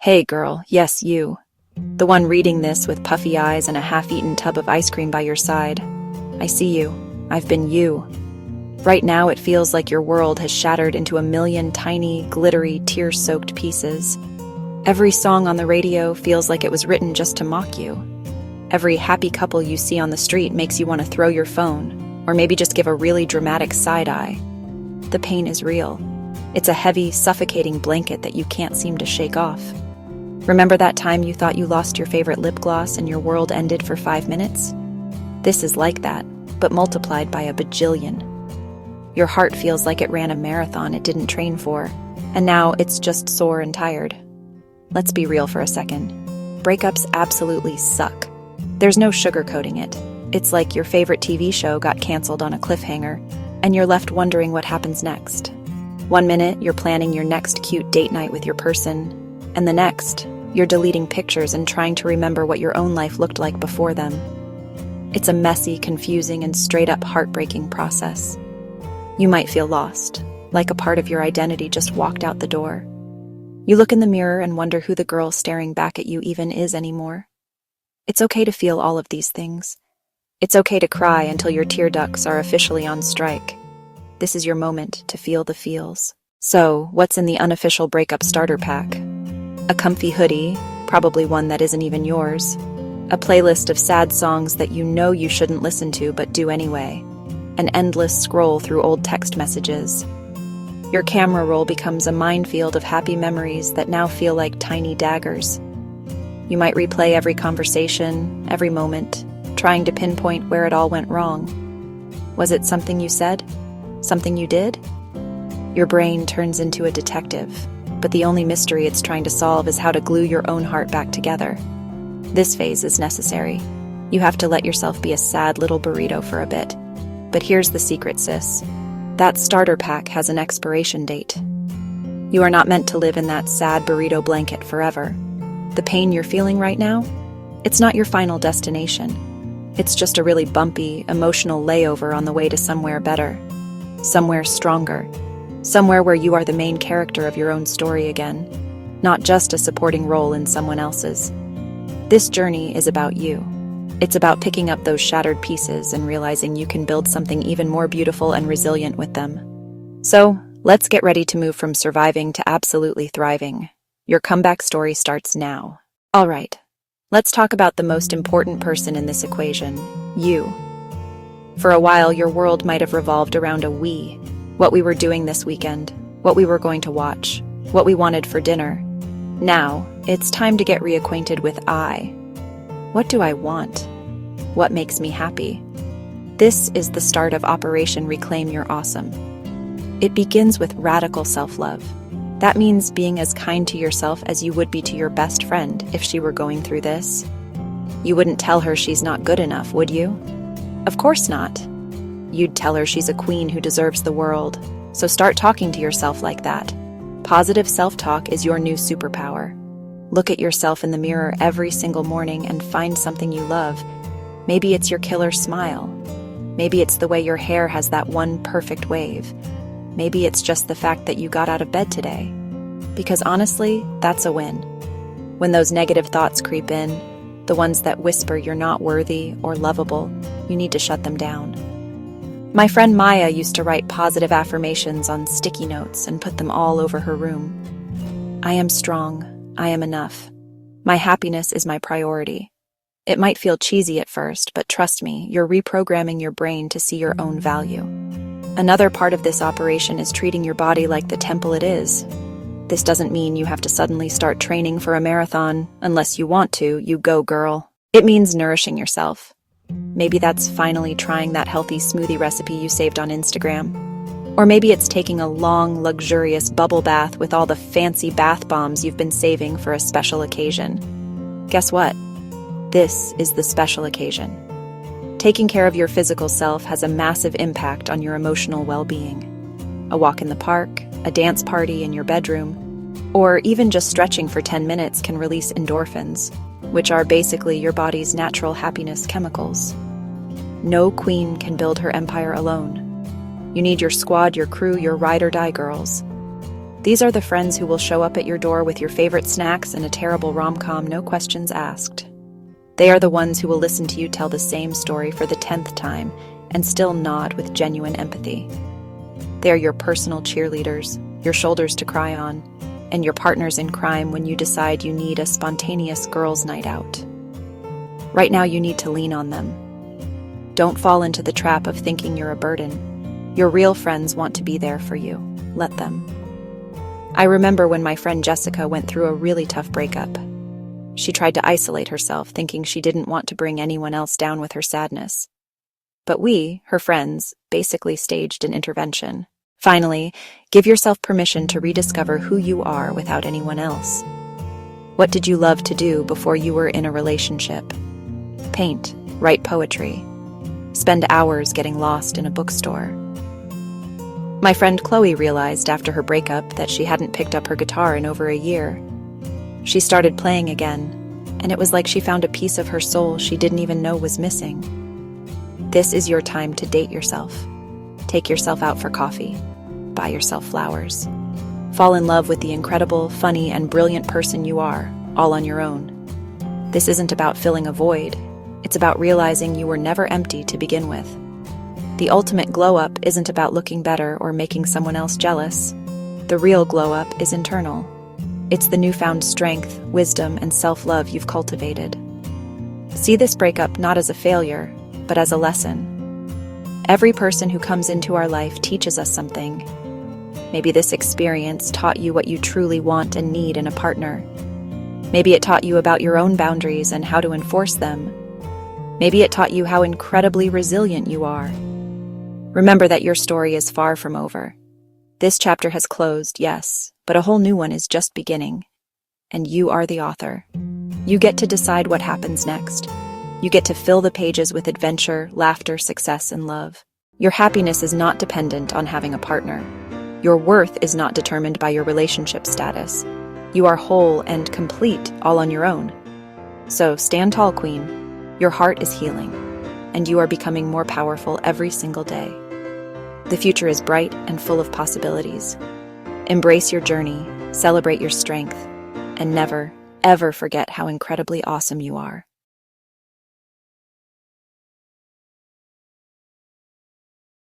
Hey girl, yes you. The one reading this with puffy eyes and a half-eaten tub of ice cream by your side. I see you. I've been you. Right now it feels like your world has shattered into a million tiny, glittery, tear-soaked pieces. Every song on the radio feels like it was written just to mock you. Every happy couple you see on the street makes you want to throw your phone, or maybe just give a really dramatic side eye. The pain is real. It's a heavy, suffocating blanket that you can't seem to shake off. Remember that time you thought you lost your favorite lip gloss and your world ended for 5 minutes? This is like that, but multiplied by a bajillion. Your heart feels like it ran a marathon it didn't train for, and now it's just sore and tired. Let's be real for a second. Breakups absolutely suck. There's no sugarcoating it. It's like your favorite TV show got canceled on a cliffhanger, and you're left wondering what happens next. One minute, you're planning your next cute date night with your person, and the next, you're deleting pictures and trying to remember what your own life looked like before them. It's a messy, confusing, and straight-up heartbreaking process. You might feel lost, like a part of your identity just walked out the door. You look in the mirror and wonder who the girl staring back at you even is anymore. It's okay to feel all of these things. It's okay to cry until your tear ducts are officially on strike. This is your moment to feel the feels. So, what's in the unofficial breakup starter pack? A comfy hoodie, probably one that isn't even yours. A playlist of sad songs that you know you shouldn't listen to but do anyway. An endless scroll through old text messages. Your camera roll becomes a minefield of happy memories that now feel like tiny daggers. You might replay every conversation, every moment, trying to pinpoint where it all went wrong. Was it something you said? Something you did? Your brain turns into a detective, but the only mystery it's trying to solve is how to glue your own heart back together. This phase is necessary. You have to let yourself be a sad little burrito for a bit. But here's the secret, sis. That starter pack has an expiration date. You are not meant to live in that sad burrito blanket forever. The pain you're feeling right now, it's not your final destination. It's just a really bumpy, emotional layover on the way to somewhere better. Somewhere stronger. Somewhere where you are the main character of your own story again, not just a supporting role in someone else's. This journey is about you. It's about picking up those shattered pieces and realizing you can build something even more beautiful and resilient with them. So, let's get ready to move from surviving to absolutely thriving. Your comeback story starts now. All right, let's talk about the most important person in this equation, you. For a while, your world might have revolved around a we. What we were doing this weekend, what we were going to watch, what we wanted for dinner. Now, it's time to get reacquainted with I. What do I want? What makes me happy? This is the start of Operation Reclaim Your Awesome. It begins with radical self-love. That means being as kind to yourself as you would be to your best friend if she were going through this. You wouldn't tell her she's not good enough, would you? Of course not. You'd tell her she's a queen who deserves the world. So start talking to yourself like that. Positive self-talk is your new superpower. Look at yourself in the mirror every single morning and find something you love. Maybe it's your killer smile. Maybe it's the way your hair has that one perfect wave. Maybe it's just the fact that you got out of bed today. Because honestly, that's a win. When those negative thoughts creep in, the ones that whisper you're not worthy or lovable, you need to shut them down. My friend Maya used to write positive affirmations on sticky notes and put them all over her room. I am strong. I am enough. My happiness is my priority. It might feel cheesy at first, but trust me, you're reprogramming your brain to see your own value. Another part of this operation is treating your body like the temple it is. This doesn't mean you have to suddenly start training for a marathon. Unless you want to, you go, girl. It means nourishing yourself. Maybe that's finally trying that healthy smoothie recipe you saved on Instagram. Or maybe it's taking a long, luxurious bubble bath with all the fancy bath bombs you've been saving for a special occasion. Guess what? This is the special occasion. Taking care of your physical self has a massive impact on your emotional well-being. A walk in the park, a dance party in your bedroom, or even just stretching for 10 minutes can release endorphins, which are basically your body's natural happiness chemicals. No queen can build her empire alone. You need your squad, your crew, your ride or die girls. These are the friends who will show up at your door with your favorite snacks and a terrible rom-com, no questions asked. They are the ones who will listen to you tell the same story for the 10th time and still nod with genuine empathy. They are your personal cheerleaders, your shoulders to cry on, and your partners in crime when you decide you need a spontaneous girls' night out. Right now, you need to lean on them. Don't fall into the trap of thinking you're a burden. Your real friends want to be there for you. Let them. I remember when my friend Jessica went through a really tough breakup. She tried to isolate herself, thinking she didn't want to bring anyone else down with her sadness. But we, her friends, basically staged an intervention. Finally, give yourself permission to rediscover who you are without anyone else. What did you love to do before you were in a relationship? Paint, write poetry, spend hours getting lost in a bookstore. My friend Chloe realized after her breakup that she hadn't picked up her guitar in over a year. She started playing again, and it was like she found a piece of her soul she didn't even know was missing. This is your time to date yourself. Take yourself out for coffee. Buy yourself flowers. Fall in love with the incredible, funny, and brilliant person you are, all on your own. This isn't about filling a void. It's about realizing you were never empty to begin with. The ultimate glow-up isn't about looking better or making someone else jealous. The real glow-up is internal. It's the newfound strength, wisdom, and self-love you've cultivated. See this breakup not as a failure, but as a lesson. Every person who comes into our life teaches us something. Maybe this experience taught you what you truly want and need in a partner. Maybe it taught you about your own boundaries and how to enforce them. Maybe it taught you how incredibly resilient you are. Remember that your story is far from over. This chapter has closed, yes, but a whole new one is just beginning. And you are the author. You get to decide what happens next. You get to fill the pages with adventure, laughter, success, and love. Your happiness is not dependent on having a partner. Your worth is not determined by your relationship status. You are whole and complete all on your own. So stand tall, Queen. Your heart is healing, and you are becoming more powerful every single day. The future is bright and full of possibilities. Embrace your journey, celebrate your strength, and never, ever forget how incredibly awesome you are.